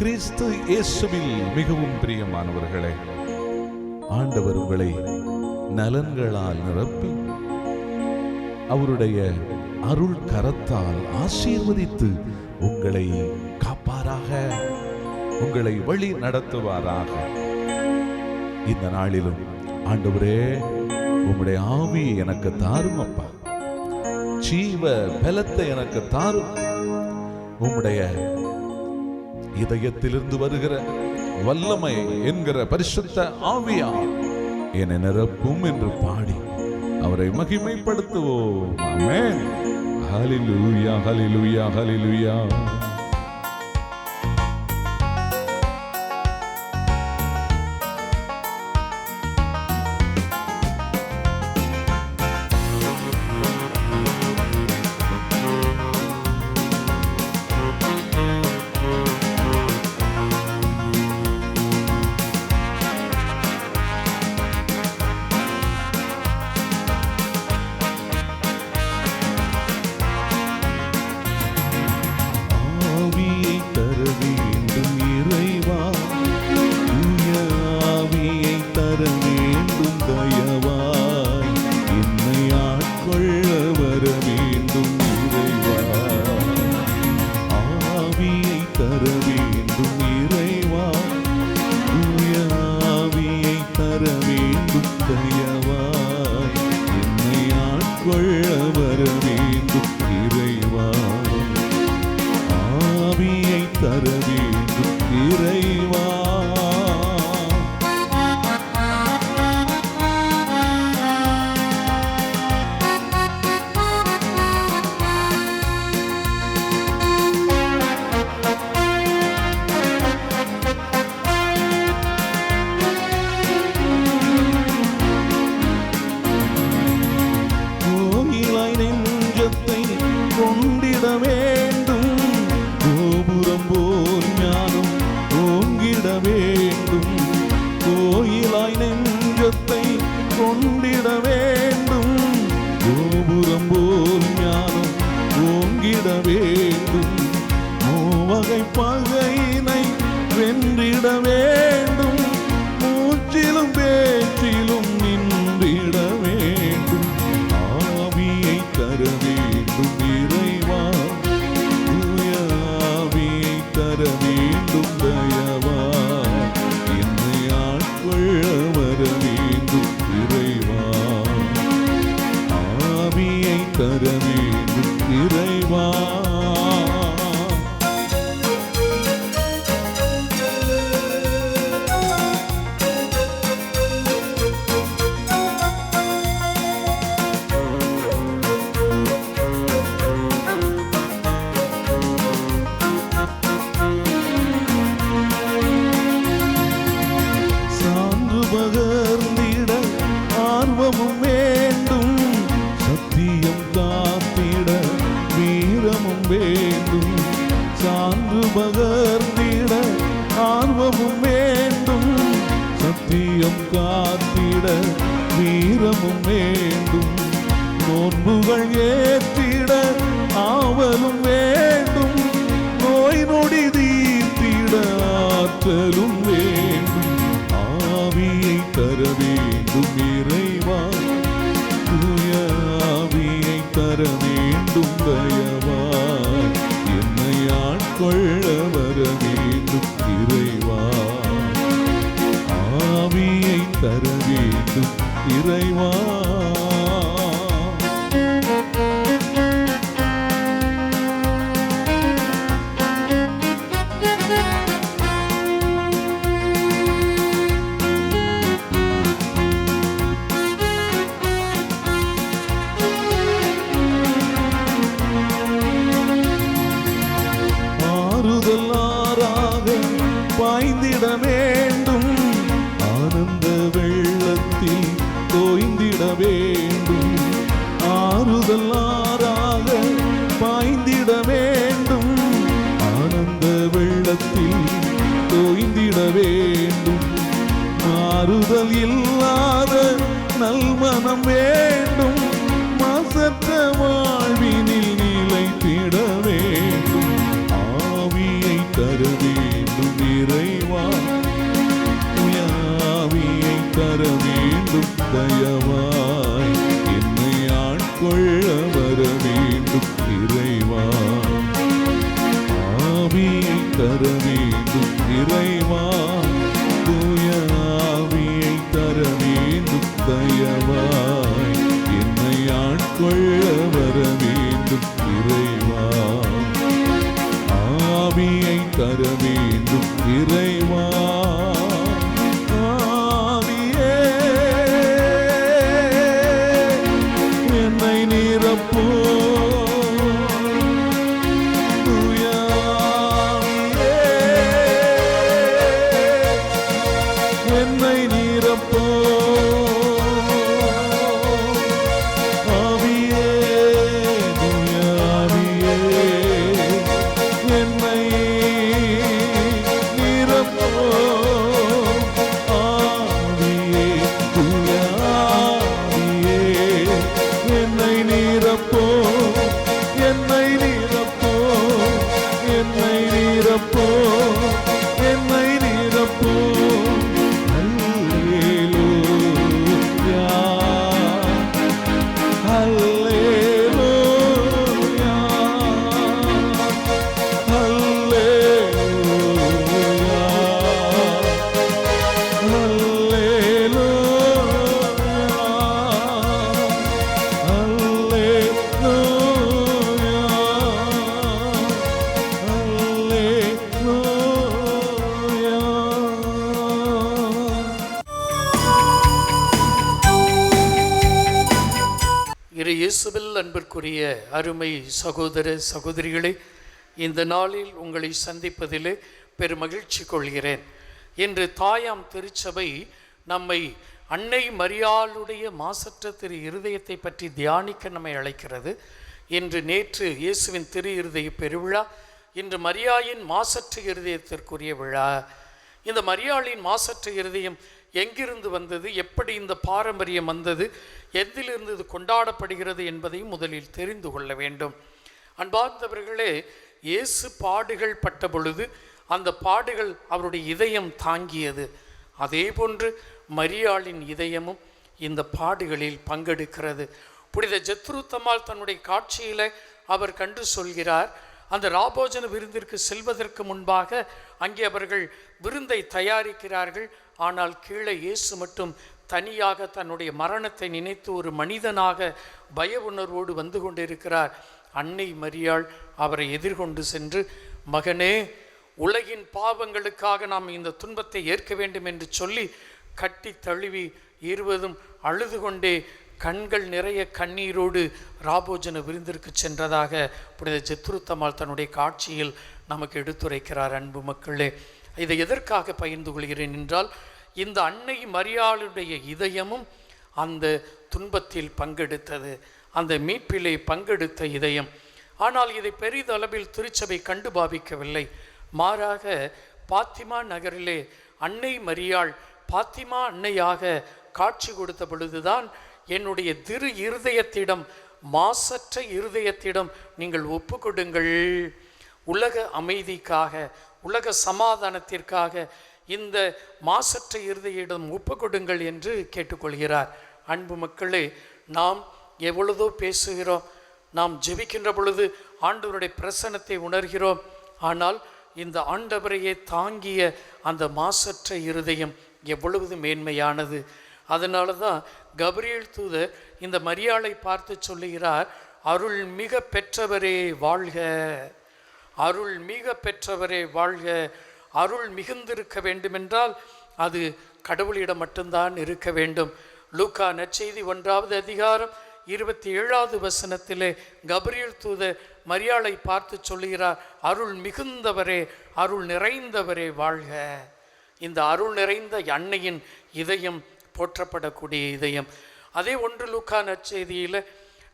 கிறிஸ்து இயேசுவில் மிகவும் பிரியமானவர்களே, ஆண்டவர் உங்களை நலன்களால் நிரப்பி அவருடைய அருள் கரத்தால் ஆசீர்வதித்து உங்களை காப்பாராக, உங்களை வழி நடத்துவாராக. இந்த நாளிலும் ஆண்டவரே, உம்முடைய ஆவியை எனக்கு தாரும் அப்பா, ஜீவ பலத்தை எனக்கு தாரும், உம்முடைய இதயத்திலிருந்து வருகிற வல்லமை என்கிற பரிசுத்த ஆவியா என்னை நிரப்பும் என்று பாடி அவரை மகிமைப்படுத்துவோம். ஆமென். ஹல்லேலூயா, ஹல்லேலூயா, ஹல்லேலூயா. வேண்டும், ஆனந்த வெள்ளத்தில் தோய்ந்திட வேண்டும். தயவாய் என்னை ஆட்கொள்ள வர வேண்டும் இறைவா. ஆவியை தர வேண்டும் இறைவா, தூய ஆவியை தர வேண்டும் தயவாய் என்னை ஆட்கொள்ள வர வேண்டும் இறைவா. ஆவியை தர வேண்டும் இறைவா. ஆவியே என்னை நிரப்போ, தூய ஆவியே என்னை நிரப்போ. ஆவியே தூய ஆவியே என்னை நிரப்போ. ஆவியே தூய ஆவியே என்னை நிரப்போ, என்னை நிரப்போ, என்னை நிரப்போ, என்னை நிரப்போ. அல்லேலூயா, அல்லேலூயா, அல்லேலூயா, இறை இயேசுவில் அன்பிற்குரிய அருமை சகோதர சகோதரிகளே, இந்த நாளில் உங்களை சந்திப்பதிலே பெருமகிழ்ச்சி கொள்கிறேன். இன்று தாயாம் திருச்சபை நம்மை அன்னை மரியாளுடைய மாசற்ற திரு இருதயத்தை பற்றி தியானிக்க நம்மை அழைக்கிறது. நேற்று இயேசுவின் திரு இருதய பெருவிழா, இன்று மரியாயின் மாசற்ற இருதயத்திற்குரிய விழா. இந்த மரியாளின் மாசற்ற இருதயம் எங்கிருந்து வந்தது, எப்படி இந்த பாரம்பரியம் வந்தது, எதிலிருந்து இது கொண்டாடப்படுகிறது என்பதையும் முதலில் தெரிந்து கொள்ள வேண்டும். அன்பார்ந்தவர்களே, இயேசு பாடுகள் பட்ட பொழுது அந்த பாடுகள் அவருடைய இதயம் தாங்கியது. அதே போன்று மரியாளின் இதயமும் இந்த பாடுகளில் பங்கெடுக்கிறது. புனித ஜெத்ருத்தம்மாள் தன்னுடைய காட்சியில் அவர் கண்டு சொல்கிறார், அந்த ராபோஜன விருந்திற்கு செல்வதற்கு முன்பாக அங்கே அவர்கள் விருந்தை தயாரிக்கிறார்கள். ஆனால் கீழே இயேசு மட்டும் தனியாக தன்னுடைய மரணத்தை நினைத்து ஒரு மனிதனாக பய உணர்வோடு வந்து கொண்டிருக்கிறார். அன்னை மரியாள் அவரை எதிர்கொண்டு சென்று, மகனே, உலகின் பாவங்களுக்காக நாம் இந்த துன்பத்தை ஏற்க வேண்டும் என்று சொல்லி கட்டி தழுவி இருவதும் அழுது கொண்டே கண்கள் நிறைய கண்ணீரோடு ராபோஜன விருந்திற்கு சென்றதாக புனித ஜெத்ருத்தம்மாள் தன்னுடைய காட்சியில் நமக்கு எடுத்துரைக்கிறார். அன்பு மக்களே, இதை எதற்காக பகிர்ந்து கொள்கிறேன் என்றால், இந்த அன்னை மரியாளுடைய இதயமும் அந்த துன்பத்தில் பங்கெடுத்தது, அந்த மீட்பிலே பங்கெடுத்த இதயம். ஆனால் இதை பெரிதளவில் திருச்சபை கண்டு பாவிக்கவில்லை. மாறாக பாத்திமா நகரிலே அன்னை மரியாள் பாத்திமா அன்னையாக காட்சி கொடுத்த பொழுதுதான், என்னுடைய திரு இருதயத்திடம், மாசற்ற இருதயத்திடம் நீங்கள் ஒப்பு கொடுங்கள், உலக அமைதிக்காக, உலக சமாதானத்திற்காக இந்த மாசற்ற இருதயிடம் ஒப்பு கொடுங்கள் என்று கேட்டுக்கொள்கிறார். அன்பு மக்களே, நாம் எவ்வளதோ பேசுகிறோம், நாம் ஜெபிக்கின்ற பொழுது ஆண்டவருடைய பிரசன்னத்தை உணர்கிறோம். ஆனால் இந்த ஆண்டவரையே தாங்கிய அந்த மாசற்ற இருதயம் எவ்வளவு மேன்மையானது. அதனால தான் கபிரியேல் தூதர் இந்த மரியாளை பார்த்து சொல்லுகிறார், அருள் மிக பெற்றவரே வாழ்க, அருள் மிக பெற்றவரே வாழ்க. அருள் மிகுந்திருக்க வேண்டுமென்றால் அது கடவுளிடம் மட்டும்தான் இருக்க வேண்டும். லூக்கா நற்செய்தி 1வது அதிகாரம் 27வது வசனத்திலே கபிரியேல் தூதர் மரியாளை பார்த்து சொல்லுகிறார், அருள் மிகுந்தவரே, அருள் நிறைந்தவரே வாழ்க. இந்த அருள் நிறைந்த அன்னையின் இதயம் போற்றப்படக்கூடிய இதயம். அதே ஒன்று லூக்கா நற்செய்தியில்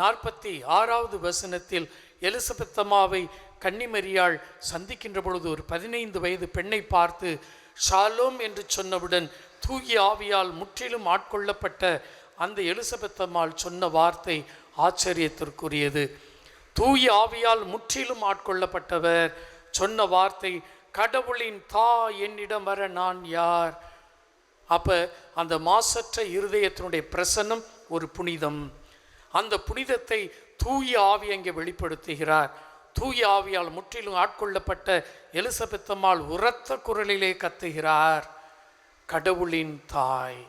46வது வசனத்தில் எலிசபெத் அம்மாவை கன்னிமரியாள் சந்திக்கின்ற பொழுது ஒரு 15 வயது பெண்ணை பார்த்து ஷாலோம் என்று சொன்னவுடன் தூய ஆவியால் முற்றிலும் ஆட்கொள்ளப்பட்ட அந்த எலிசபெத் அம்மாள் சொன்ன வார்த்தை ஆச்சரியத்திற்குரியது. தூய ஆவியால் முற்றிலும் ஆட்கொள்ளப்பட்டவர் சொன்ன வார்த்தை, கடவுளின் தாய் என்னிடம் வர நான் யார்? அப்போ அந்த மாசற்ற இருதயத்தினுடைய பிரசன்னம் ஒரு புனிதம். அந்த புனிதத்தை தூய ஆவி அங்கே வெளிப்படுத்துகிறார். தூய ஆவியால் முற்றிலும் ஆட்கொள்ளப்பட்ட எலிசபெத் அம்மாள் உரத்த குரலிலே கத்துகிறார், கடவுளின் தாய்.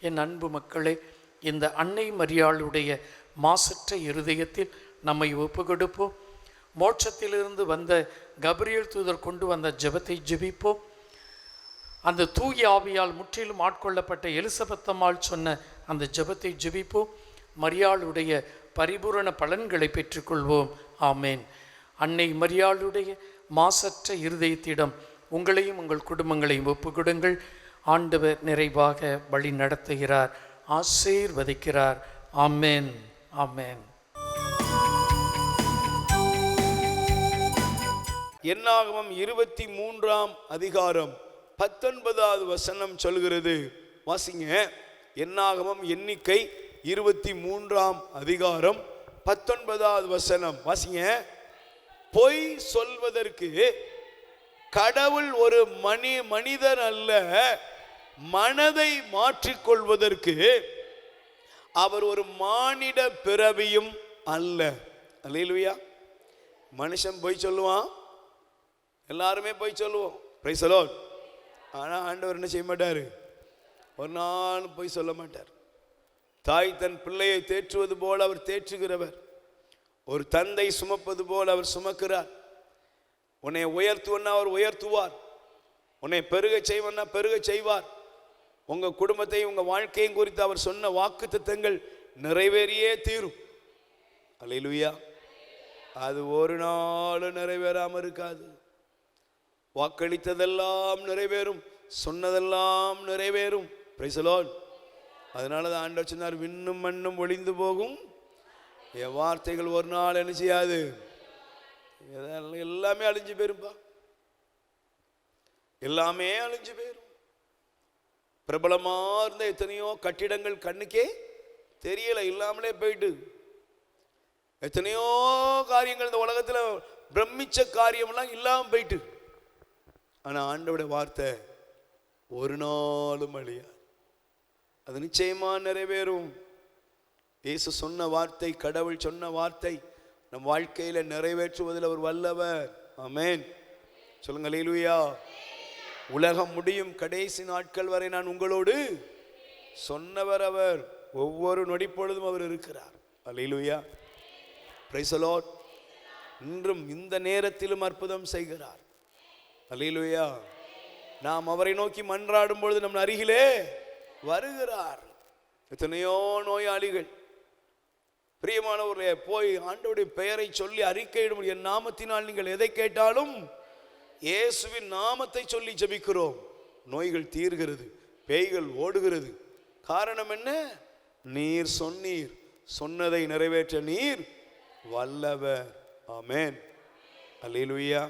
என் அன்பு மக்களே, இந்த அன்னை மரியாளுடைய மாசற்ற இருதயத்தில் நம்மை ஒப்பு கொடுப்போம். மோட்சத்திலிருந்து வந்த கபிரியேல் தூதர் கொண்டு வந்த ஜெபத்தை ஜெபிப்போம். அந்த தூய ஆவியால் முற்றிலும் ஆட்கொள்ளப்பட்ட எலிசபெத் அம்மாள் சொன்ன அந்த ஜெபத்தை ஜெபிப்போம். மரியாளுடைய பரிபூரண பலன்களை பெற்றுக்கொள்வோம். ஆமேன். அன்னை மரியாளுடைய மாசற்ற இருதயத்திடம் உங்களையும் உங்கள் குடும்பங்களையும் ஒப்புக்கொடுங்கள். ஆண்டவர் நிறைவாக வழி நடத்துகிறார், ஆசீர்வதிக்கிறார். ஆமேன், ஆமேன். என்னாகமம் 23ஆம் அதிகாரம் 19வது வசனம் சொல்கிறது. வாசிங்க. என்னாகமம் எண்ணிக்கை 23ஆம் அதிகாரம் 19வது வசனம் வாசிங்க. பொய் சொல்வதற்கு கடவுள் ஒரு மனிதர் அல்ல, மனதை மாற்றிக்கொள்வதற்கு அவர் ஒரு மானிட பிறவியும் அல்ல. அல்லேலூயா. மனுஷன் பொய் சொல்லுவான், எல்லாருமே பொய் சொல்லுவோம். Price the Lord. ஆனால் ஆண்டவர் என்ன செய்ய மாட்டார், ஒரு நாள் பொய் சொல்ல மாட்டார். தாய் தன் பிள்ளையை தேற்றுவது போல அவர் தேற்றுகிறவர். ஒரு தந்தை சுமப்பது போல அவர் சுமக்கிறார். உன்னை உயர்த்துவன்னா அவர் உயர்த்துவார், உன்னை பெருக செய்வன்னா பெருக செய்வார். உங்கள் குடும்பத்தையும் உங்கள் வாழ்க்கையும் குறித்து அவர் சொன்ன வாக்குத்தத்தங்கள் நிறைவேறியே தீரும். அல்லேலூயா. அது ஒரு நாளும் நிறைவேறாமல் இருக்காது. வாக்களித்ததெல்லாம் நிறைவேறும், சொன்னதெல்லாம் நிறைவேறும். Price the Lord. அதனால தான் ஆண்டவர் சொன்னார், விண்ணும் மண்ணும் ஒளிந்து போகும், என் வார்த்தைகள் ஒரு நாள் என்ன செய்யாது. எல்லாமே அழிஞ்சு போயிருப்பா, எல்லாமே அழிஞ்சு போயிரும். பிரபலமா இருந்த எத்தனையோ கட்டிடங்கள் கண்ணுக்கே தெரியல, இல்லாமலே போயிட்டு. எத்தனையோ காரியங்கள் இந்த உலகத்தில் பிரமிச்ச காரியம்லாம் இல்லாமல் போயிட்டு. ஆனால் ஆண்டவருடைய வார்த்தை ஒரு நாளும் அழியாது, அது நிச்சயமா நிறைவேறும். இயேசு சொன்ன வார்த்தை, கடவுள் சொன்ன வார்த்தை நம் வாழ்க்கையில நிறைவேற்றுவதில் அவர் வல்லவர். ஆமென். சொல்லுங்க அல்லேலூயா. உலகம் முடியும் கடைசி நாட்கள் வரை நான் உங்களோடு சொன்னவர் அவர். ஒவ்வொரு நொடி பொழுதும் அவர் இருக்கிறார். அல்லேலூயா. Praise the Lord. இன்றும் இந்த நேரத்திலும் அற்புதம் செய்கிறார். அல்லேலூயா. நாம் அவரை நோக்கி மன்றாடும் பொழுது நம் அருகிலே வருகிறார். எத்தனையோ நோயாளிகள், பிரியமானவர்களே, போய் ஆண்டவருடைய பெயரை சொல்லி அறிக்கையிடும். என் நாமத்தினால் நீங்கள் எதை கேட்டாலும் இயேசுவின் நாமத்தை சொல்லி ஜெபிக்கிறோம், நோய்கள் தீர்கிறது, பேய்கள் ஓடுகிறது. காரணம் என்ன? நீர் சொன்னீர், சொன்னதை நிறைவேற்ற நீர் வல்லவர். ஆமென். அல்லேலூயா.